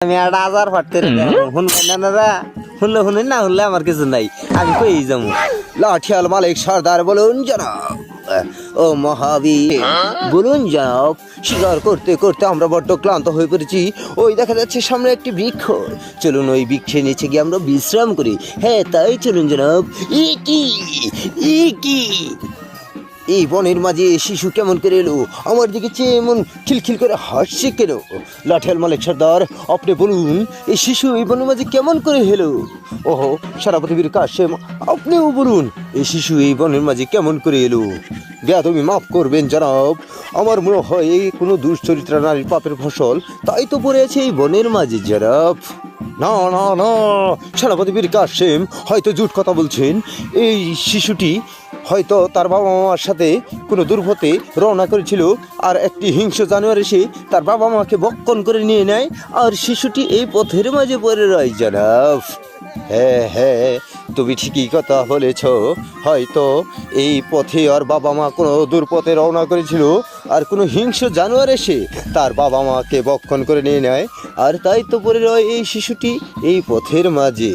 আমি একটা আজার ফাটতে শুনবেন না দাদা, শুনলে না শুনলে আমার কিছু নাই, আমি কই যাবো। লাঠিয়াল মালিক সর্দার বলুন জনাব। ও মহাবীর বলুন জনাব। শিকার করতে করতে আমরা বড্ড ক্লান্ত হয়ে পড়েছি। ওই দেখা যাচ্ছে সামনে একটি বৃক্ষ, চলুন ওই বৃক্ষের নিচে গিয়ে আমরা বিশ্রাম করি। হ্যাঁ তাই চলুন জনাব। কি এই বনের মাঝে শিশু কেমন করে এলো? আমার দিকে চেয়ে এমন খিলখিল করে হাসছে কেন? লাঠিয়াল মালিক সর্দার আপনি বলুন, এই শিশু এই বনের মাঝে কেমন করে এলো? ওহো সেনাপতি বীর কাশেম আপনিও বলুন, এই শিশু এই বনের মাঝে কেমন করে এলো? তুমি মাফ করবেন জনাব, আমার মনে হয় এই কোনো দুশ্চরিত্রা নারীর পাপের ফসল, তাই তো পড়ে আছে এই বনের মাঝে জনাব। না না না, সেনাপতি বীর কাশেম হয়তো জুট কথা বলছেন। এই শিশুটি হয়তো তার বাবা মার সাথে কোনো দুর্ভোগে রওনা করেছিল, আর একটি হিংস্র জানোয়ার এসে তার বাবা মাকে বক্ষণ করে নিয়ে নেয়, আর শিশুটি এই পথের মাঝে পড়ে রয় জনাব। হ্যাঁ হ্যাঁ, তুমি ঠিকই কথা বলেছ। হয়তো এই পথে আর বাবা মা কোনো দুর্পথে রওনা করেছিল, আর কোনো হিংস্র জানোয়ার এসে তার বাবা মাকে বক্ষণ করে নিয়ে নেয়, আর তাই তো পড়ে রয় এই শিশুটি এই পথের মাঝে।